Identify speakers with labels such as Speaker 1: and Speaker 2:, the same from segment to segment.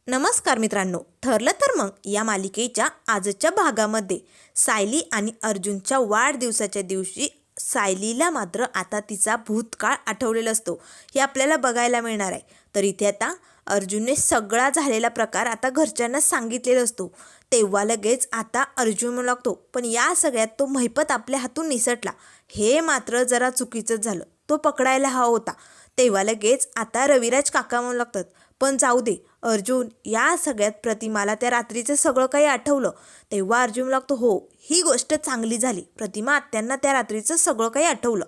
Speaker 1: नमस्कार मित्रांनो, ठरलं तर मग या मालिकेच्या आजच्या भागामध्ये सायली आणि अर्जुनच्या वाढदिवसाच्या दिवशी सायलीला मात्र आता तिचा भूतकाळ आठवलेला असतो हे आपल्याला बघायला मिळणार आहे. तर इथे आता अर्जुनने सगळा झालेला प्रकार आता घरच्यांना सांगितलेला असतो. तेव्हा लगेच आता अर्जुन म्हणू लागतो, पण या सगळ्यात तो महिपत आपल्या हातून निसटला, हे मात्र जरा चुकीचं झालं, तो पकडायला हवा होता. तेव्हा लगेच आता रविराज काका म्हणू लागतात, पण जाऊ दे अर्जुन, या सगळ्यात प्रतिमाला त्या रात्रीचं सगळं काही आठवलं. तेव्हा अर्जुन लागतो, हो ही गोष्ट चांगली झाली, प्रतिमा आत्यांना त्या रात्रीचं सगळं काही आठवलं.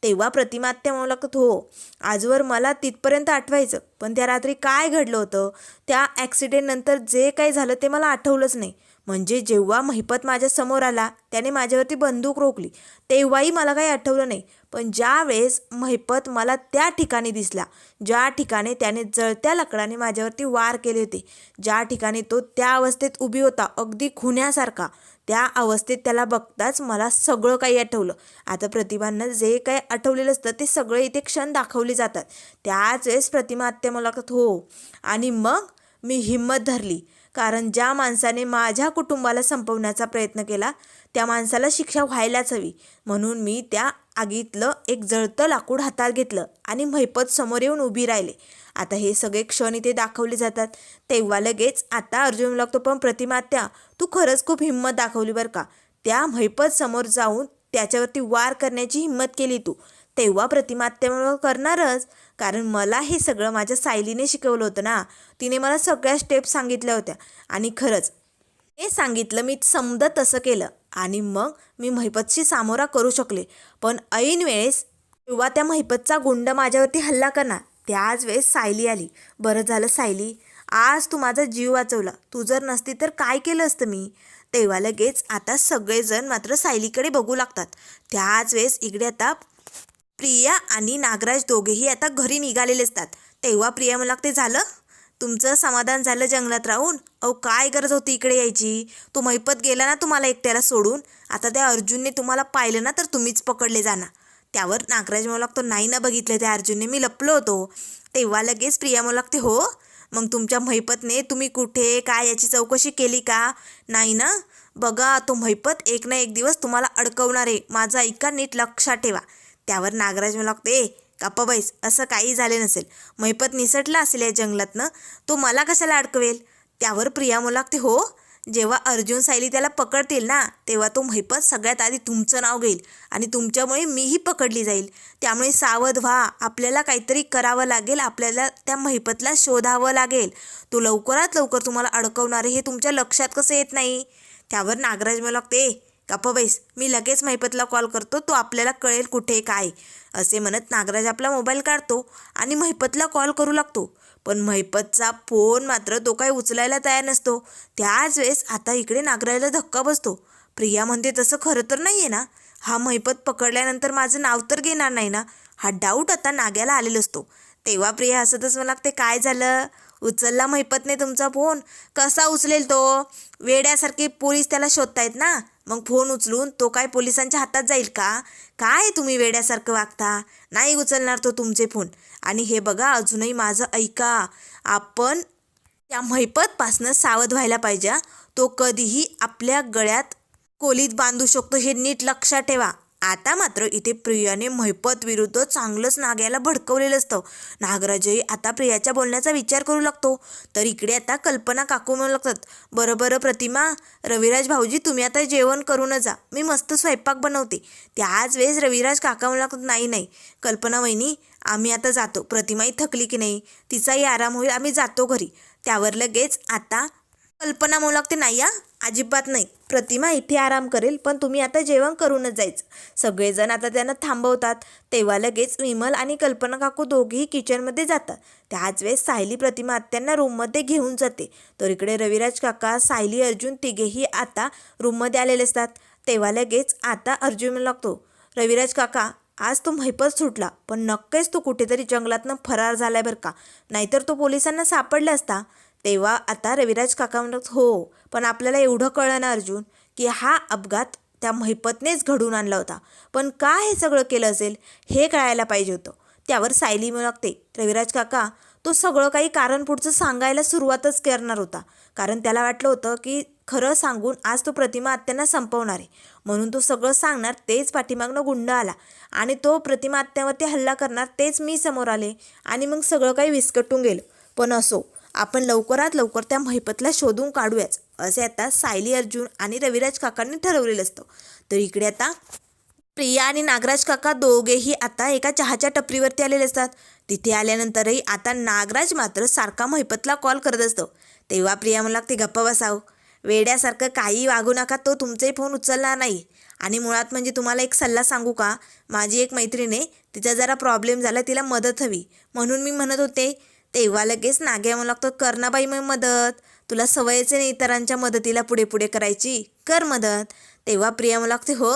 Speaker 1: तेव्हा प्रतिमा आत्या म्हणू लागतात, हो आजवर मला तिथपर्यंत आठवायचं, पण त्या रात्री काय घडलं होतं, त्या ॲक्सिडेंटनंतर जे काही झालं ते मला आठवलंच नाही. म्हणजे जेव्हा महिपत माझ्या समोर आला, त्याने माझ्यावरती बंदूक रोखली, तेव्हाही मला काही आठवलं नाही. पण ज्या वेळेस महिपत मला त्या ठिकाणी दिसला, ज्या ठिकाणी त्याने जळत्या लाकडाने माझ्यावरती वार केले होते, ज्या ठिकाणी तो त्या अवस्थेत उभी होता अगदी खुन्यासारखा, त्या अवस्थेत त्याला बघताच मला सगळं काही आठवलं. आता प्रतिभांना जे काही आठवलेलं असतं ते सगळे इथे क्षण दाखवले जातात. त्याच वेळेस प्रतिमा आत्या मला लागतात, हो आणि मग मी हिंमत धरली, कारण ज्या माणसाने माझ्या कुटुंबाला संपवण्याचा प्रयत्न केला त्या माणसाला शिक्षा व्हायलाच हवी. म्हणून मी त्या आगीतलं एक जळतं लाकूड हातात घेतलं आणि महिपत समोर येऊन उभी राहिले. आता हे सगळे क्षण इथे दाखवले जातात. तेव्हा लगेच आता अर्जुन लागतो, पण प्रतिमा आत्या तू खरंच खूप हिंमत दाखवली बरं का, त्या महिपत समोर जाऊन त्याच्यावरती वार करण्याची हिंमत केली तू. तेव्हा प्रतिमा आत्या करणारच, कारण मला हे सगळं माझ्या सायलीने शिकवलं होतं ना, तिने मला सगळ्या स्टेप सांगितल्या होत्या आणि खरंच हे सांगितलं मी समजा तसं केलं आणि मग मी महिपतशी सामोरा करू शकले. पण ऐन वेळेस तेव्हा त्या महिपतचा गुंड माझ्यावरती हल्ला करणार, त्याच वेळेस सायली आली. बरं झालं सायली, आज तू माझा जीव वाचवला, तू जर नसती तर काय केलं असतं मी. तेव्हा लगेच आता सगळेजण मात्र सायलीकडे बघू लागतात. त्याच वेळेस इकडे आता प्रिया आणि नागराज दोघेही आता घरी निघालेले असतात. तेव्हा प्रिया मला लागते, झालं तुमचं समाधान झालं जंगलात राहून, अहो काय गरज होती इकडे यायची, तो महिपत गेला ना तुम्हाला एकट्याला सोडून, आता त्या अर्जुनने तुम्हाला पाहिलं ना तर तुम्हीच पकडले जाणार. त्यावर नागराज म्हणू लागतो, नाही ना बघितलं त्या अर्जुनने, मी लपलो होतो. तेव्हा लगेच प्रिया म्हणू लागते, हो मग तुमच्या महिपतने तुम्ही कुठे काय याची चौकशी केली का, नाही ना, बघा तो महिपत एक ना एक दिवस तुम्हाला अडकवणार आहे, माझं ऐका नीट लक्षात ठेवा. त्यावर नागराज म्हणू लागतो, ए गप्पा बैस, असं काही झाले नसेल, महिपत निसटला असेल या जंगलातनं, तो मला कशाला अडकवेल. त्यावर प्रिया म्हणू लागते, हो जेव्हा अर्जुन सायली त्याला पकडतील ना तेव्हा तो महिपत सगळ्यात आधी तुमचं नाव घेईल आणि तुमच्यामुळे मीही पकडली जाईल. त्यामुळे सावध व्हा, आपल्याला काहीतरी करावं लागेल, आपल्याला त्या महिपतला शोधावं लागेल, तो लवकरात लवकर तुम्हाला अडकवणार आहे, हे तुमच्या लक्षात कसं येत नाही. त्यावर नागराज मला लागते, गप्प बैस, मी लगेच महिपतला कॉल करतो, तो आपल्याला कळेल कुठे काय. असे म्हणत नागराज आपला मोबाईल काढतो आणि महिपतला कॉल करू लागतो. पण महिपतचा फोन मात्र तो काही उचलायला तयार नसतो. त्याच वेळेस आता इकडे नागराजला धक्का बसतो. प्रिया म्हणते, तसं खरं तर नाही आहे ना, हा महिपत पकडल्यानंतर माझं नाव तर घेणार नाही ना, हा डाऊट आता नाग्याला आलेला असतो. तेव्हा प्रिया हसतच मला लागते, काय झालं, उचलला महिपतने तुमचा फोन, कसा उचलेल तो, वेड्यासारखे पोलीस त्याला शोधतायत ना, मग फोन उचलून तो काय पोलिसांच्या हातात जाईल का, काय तुम्ही वेड्यासारखं वागता, नाही उचलणार तो तुमचे फोन. आणि हे बघा अजूनही माझं ऐका, आपण त्या महिपतपासनं सावध व्हायला पाहिजे, तो कधीही आपल्या गळ्यात कोलीत बांधू शकतो, हे नीट लक्षात ठेवा. आता मात्र इथे प्रियाने महिपत विरुद्ध चांगलंच नाग्याला भडकवलेलं असतं. नागराजही आता प्रियाच्या बोलण्याचा विचार करू लागतो. तर इकडे आता कल्पना काकू म्हणू लागतात, बरं बरं प्रतिमा, रविराज भाऊजी तुम्ही आता जेवण करूनच जा, मी मस्त स्वयंपाक बनवते. त्याच वेळेस रविराज काका म्हणू लागतात, नाही नाही कल्पना वहिनी, आम्ही आता जातो, प्रतिमाही थकली की नाही, तिचाही आराम होईल, आम्ही जातो घरी. त्यावर लगेच आता कल्पना म्हणू लागते, नाही या अजिबात नाही, प्रतिमा इथे आराम करेल, पण तुम्ही आता जेवण करूनच जायचं. सगळेजण आता त्यांना थांबवतात. तेव्हा लगेच विमल आणि कल्पना काकू दोघेही किचनमध्ये जातात. त्याच वेळेस सायली प्रतिमा आत्यांना रूममध्ये घेऊन जाते. तर इकडे रविराज काका, सायली, अर्जुन तिघेही आता रूममध्ये आलेले असतात. तेव्हा लगेच आता अर्जुन लागतो, रविराज काका आज तो महिपत सुटला, पण नक्कीच तो कुठेतरी जंगलातनं फरार झालाय बरं का, नाहीतर तो पोलिसांना सापडला असता. तेव्हा आता रविराज काका म्हणतात, हो पण आपल्याला एवढं कळलं ना अर्जुन, की हा अपघात त्या महिपतनेच घडून आणला होता, पण का हे सगळं केलं असेल हे कळायला पाहिजे होतं. त्यावर सायली म्हणू लागते, रविराज काका तो सगळं काही कारण पुढचं सांगायला सुरुवातच करणार होता, कारण त्याला वाटलं होतं की खरं सांगून आज तो प्रतिमा आत्यांना संपवणार आहे. म्हणून तो सगळं सांगणार, तेच पाठीमागनं गुंड आला आणि तो प्रतिमा आत्यावरती हल्ला करणार, तेच मी समोर आले आणि मग सगळं काही विस्कटून गेलं. पण असो, आपण लवकरात लवकर त्या महिपतला शोधून काढूयाच, असे आता सायली, अर्जुन आणि रविराज काकांनी ठरवलेलं असतं. तर इकडे आता प्रिया आणि नागराज काका दोघेही आता एका चहाच्या टपरीवरती आलेले असतात. तिथे आल्यानंतरही आता नागराज मात्र सारखा महिपतला कॉल करत असतो. तेव्हा प्रिया मला लागते, गप्पा बसाव, वेड्यासारखं काही वागू नका, तो तुमचाही फोन उचलणार नाही. आणि मुळात म्हणजे तुम्हाला एक सल्ला सांगू का, माझी एक मैत्रीण आहे, तिचा जरा प्रॉब्लेम झाला, तिला मदत हवी म्हणून मी म्हणत होते. तेव्हा लगेच नाग्या मला लागतो, कर ना बाई मग मदत, तुला सवयच नाही इतरांच्या मदतीला पुढे पुढे करायची, कर मदत. तेव्हा प्रिया मला लागते, हो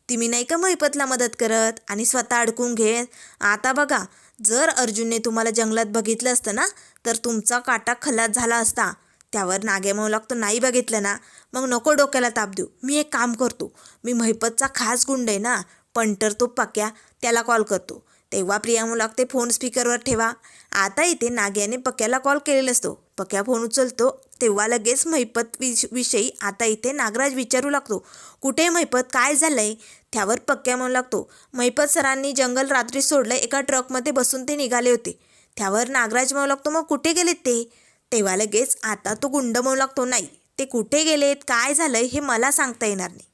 Speaker 1: तुम्ही नाही का महिपतला मदत करत आणि स्वतः अडकून घेत. आता बघा, जर अर्जुनने तुम्हाला जंगलात बघितलं असतं ना, तर तुमचा काटा खलास झाला असता. त्यावर नाग्या म्हणू लागतो, नाही बघितलं ना, मग नको डोक्याला ताप देऊ, मी एक काम करतो, मी महिपतचा खास गुंड आहे ना, पंटर तो पक्या, त्याला कॉल करतो. तेव्हा प्रिया म्हणू लागते, फोन स्पीकरवर ठेवा. आता इथे नाग्याने पक्याला कॉल केलेला असतो. पक्या फोन उचलतो. तेव्हा लगेच महिपत विषयी आता इथे नागराज विचारू लागतो, कुठे महिपत, काय झालंय. त्यावर पक्या म्हणू लागतो, महिपत सरांनी जंगल रात्री सोडलं, एका ट्रकमध्ये बसून ते निघाले होते. त्यावर नागराज म्हणू लागतो, मग कुठे गेलेत ते. तेव्हा लगेच आता तो गुंड म्हणू लागतो, नाही, ते कुठे गेलेत, काय झालंय हे मला सांगता येणार नाही.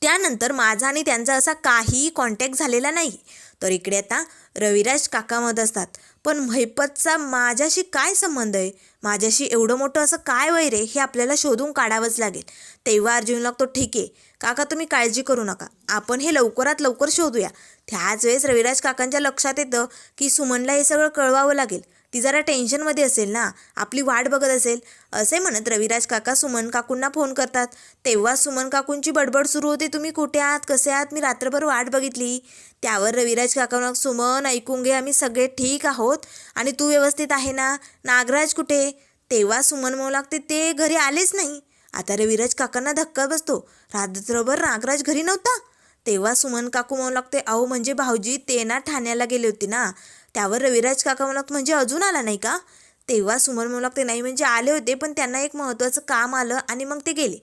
Speaker 1: त्यानंतर माझा आणि त्यांचा असा काहीही कॉन्टॅक्ट झालेला नाही. तर इकडे आता रविराज काका म्हणत असतात, पण महिपतचा माझ्याशी काय संबंध आहे, माझ्याशी एवढं मोठं असं काय वैर आहे, हे आपल्याला शोधून काढावंच लागेल. तेव्हा अर्जुन लागतो, ठीक आहे काका, तुम्ही काळजी करू नका, आपण हे लवकरात लवकर शोधूया. त्याच वेळेस रविराज काकांच्या लक्षात येतं की सुमनला हे सगळं कळवावं लागेल, ती जरा टेन्शनमध्ये असेल ना, आपली वाट बघत असेल. असे म्हणत रविराज काका सुमन काकूंना फोन करतात. तेव्हा सुमन काकूंची बडबड सुरू होते, तुम्ही कुठे आहात, कसे आहात, मी रात्रभर वाट बघितली. त्यावर रविराज काका, सुमन ऐकून घे, आम्ही सगळे ठीक आहोत आणि तू व्यवस्थित आहे ना, नागराज कुठे. तेव्हा सुमन म्हणू लागते, ते घरी आलेच नाही. आता रविराज काकांना धक्का बसतो, रात्रभर नागराज घरी नव्हता. तेव्हा सुमन काकू म्हणू लागते, अहो म्हणजे भाऊजी ते ना ठाण्याला गेले होते ना. त्यावर रविराज काका म्हणू लागते, म्हणजे अजून आला नाही का. तेव्हा सुमन म्हणू लागते, नाही म्हणजे आले होते, पण त्यांना एक महत्त्वाचं काम आलं आणि मग ते गेले.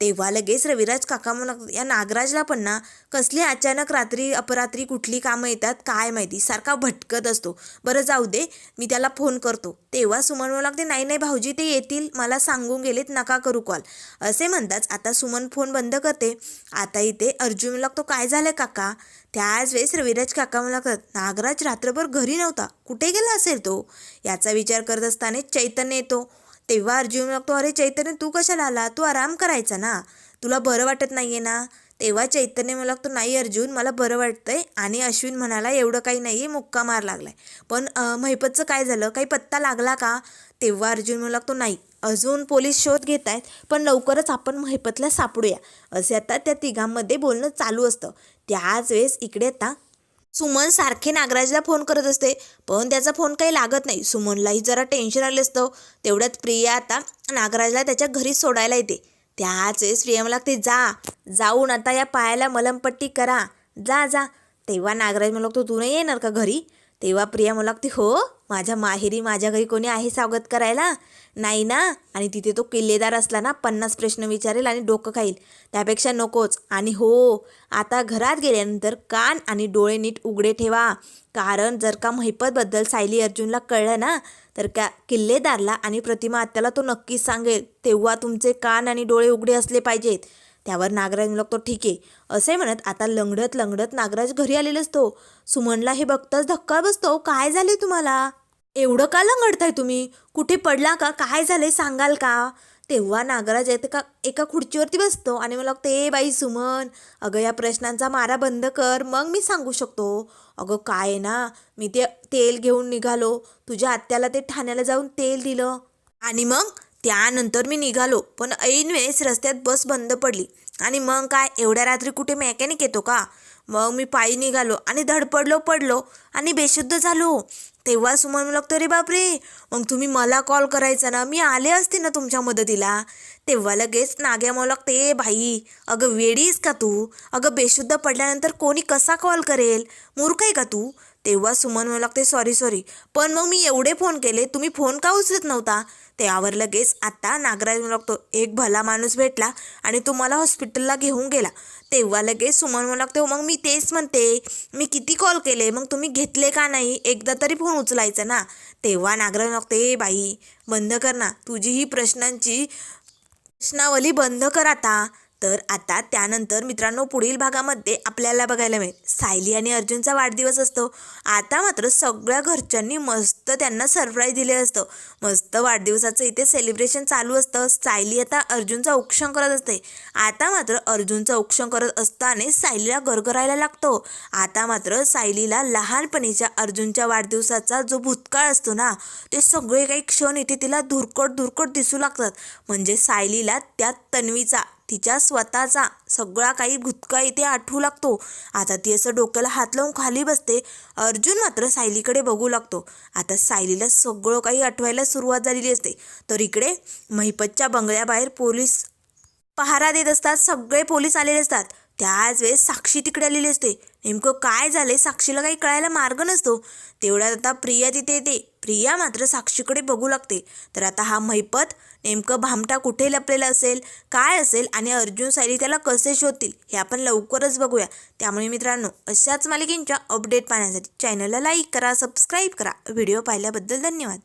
Speaker 1: तेव्हा लगेच रविराज काका म्हणू लागतात, या नागराजला पण ना कसली अचानक रात्री अपरात्री कुठली कामं येतात काय माहिती, सारखा भटकत असतो. बरं जाऊ दे, मी त्याला फोन करतो. तेव्हा सुमन म्हणू लागते, नाही नाही भाऊजी ते येतील, मला सांगून गेलेत, नका करू कॉल. असे म्हणताच आता सुमन फोन बंद करते. आता इथे अर्जुन म्हणू लागतो, काय झालं काका. त्याच वेळेस रविराज काका म्हणू लागतात, नागराज रात्रभर घरी नव्हता, कुठे गेला असेल तो. याचा विचार करत असताना चैतन्य येतो. तेव्हा अर्जुन लागतो, अरे चैतन्य तू कशाला आला, तू आराम करायचा ना, तुला बरं वाटत नाही आहे ना. तेव्हा चैतन्य मला लागतो, नाही अर्जुन मला बरं वाटतंय. आणि अश्विन म्हणाला, एवढं काही नाही आहे, मुक्का मार लागलाय, पण महिपतचं काय झालं, काही पत्ता लागला का. तेव्हा अर्जुन मला लागतो, नाही अजून पोलीस शोध घेत आहेत, पण लवकरच आपण महिपतला सापडूया. असे आता त्या तिघांमध्ये बोलणं चालू असतं. त्याच वेळेस इकडे आता सुमन सारखे नागराजला फोन करत असते, पण त्याचा फोन काही लागत नाही. सुमनलाही जरा टेन्शन आलं असतं. तेवढ्यात प्रिया आता नागराजला त्याच्या घरी सोडायला येते. त्याच वेळेस प्रिया मला लागते, जाऊन आता या पायाला मलमपट्टी करा, जा जा. तेव्हा नागराज मला लागतो, तू नाही येणार का घरी. तेव्हा प्रिया मला लागते, हो माझ्या माहेरी माझ्या घरी कोणी आहे स्वागत करायला, नाही ना. आणि तिथे तो किल्लेदार असला ना 50 प्रश्न विचारेल आणि डोकं खाईल, त्यापेक्षा नकोच. आणि हो, आता घरात गेल्यानंतर कान आणि डोळे नीट उघडे ठेवा, कारण जर का महिपतबद्दल सायली अर्जुनला कळलं ना, तर का किल्लेदारला आणि प्रतिमा आत्याला तो नक्कीच सांगेल. तेव्हा तुमचे कान आणि डोळे उघडे असले पाहिजेत. त्यावर नागराज लागतो, ठीक आहे. असे म्हणत आता लंगडत लंगडत नागराज घरी आलेला असतो. सुमनला हे बघताच धक्का बसतो, काय झाले तुम्हाला, एवढं का लंगडताय तुम्ही, कुठे पडला का, काय झालंय सांगाल का. तेव्हा नागराज एका खुर्चीवरती बसतो आणि मला लागतं, ए बाई सुमन, अगं या प्रश्नांचा मारा बंद कर, मग मी सांगू शकतो. अगं काय आहे ना, मी ते तेल घेऊन निघालो, तुझ्या आत्याला ते ठाण्याला जाऊन तेल दिलं आणि मग त्यानंतर मी निघालो, पण ऐन वेळेस रस्त्यात बस बंद पडली आणि मग काय, एवढ्या रात्री कुठे मेकॅनिक येतो का. मग मी पायी निघालो आणि पडलो आणि बेशुद्ध झालो. तेव्हा सुमन मला लागतं, अरे बापरे, मग तुम्ही मला कॉल करायचा ना, मी आले असते ना तुमच्या मदतीला. तेव्हा लगेच नाग्या मला लागते, ए बाई, अगं वेडीस का तू, अगं बेशुद्ध पडल्यानंतर कोणी कसा कॉल करेल, मूर्ख आहे का तू. तेव्हा सुमन म्हणू लागते सॉरी पण मग मी एवढे फोन केले, तुम्ही फोन का उचलत नव्हता? त्यावर लगेच आता नागराज म्हणू लागतो एक भला माणूस भेटला आणि तुम्हाला हॉस्पिटलला घेऊन गेला. तेव्हा लगेच सुमन म्हणू लागते मग मी तेच म्हणते, मी किती कॉल केले, मग तुम्ही घेतले का नाही? एकदा तरी फोन उचलायचा ना. तेव्हा नागराज म्हणू लागते बाई बंद कर ना, तुझी ही प्रश्नावली बंद कर आता. तर आता त्यानंतर मित्रांनो पुढील भागामध्ये आपल्याला बघायला मिळेल सायली आणि अर्जुनचा वाढदिवस असतो. आता मात्र सगळ्या घरच्यांनी मस्त त्यांना सरप्राईज दिले असतं. मस्त वाढदिवसाचं इथे सेलिब्रेशन चालू असतं. सायली आता अर्जुनचं औक्षण करत असते. आता मात्र अर्जुनचं औक्षण करत असताना सायलीला गरगरायला लागतो. आता मात्र सायलीला लहानपणीच्या अर्जुनच्या वाढदिवसाचा जो भूतकाळ असतो ना, ते सगळे काही क्षण इथे तिला धुरकट दिसू लागतात. म्हणजे सायलीला त्या तन्वीचा तिच्या स्वतःचा सगळा काही भूतकाळ इथे आठवू लागतो. आता ती असं डोक्याला हात लावून खाली बसते. अर्जुन मात्र सायलीकडे बघू लागतो. आता सायलीला सगळं काही आठवायला सुरुवात झालेली असते. तर इकडे महिपतच्या बंगल्याबाहेर पोलीस पहारा देत असतात. सगळे पोलीस आलेले असतात. त्याच वेळेस साक्षी तिकडे आलेली असते. नेमकं काय झाले साक्षीला काही कळायला मार्ग नसतो. तेवढ्यात आता प्रिया तिथे येते. प्रिया मात्र साक्षीकडे बघू लागते. तर आता हा महिपत नेमकं भामटा कुठे लपलेला असेल, काय असेल आणि अर्जुन सायली त्याला कसे शोधतील हे आपण लवकरच बघूया. त्यामुळे मित्रांनो अशाच मालिकेंच्या अपडेट पाहण्यासाठी चॅनलला लाईक करा, सबस्क्राईब करा. व्हिडिओ पाहिल्याबद्दल धन्यवाद.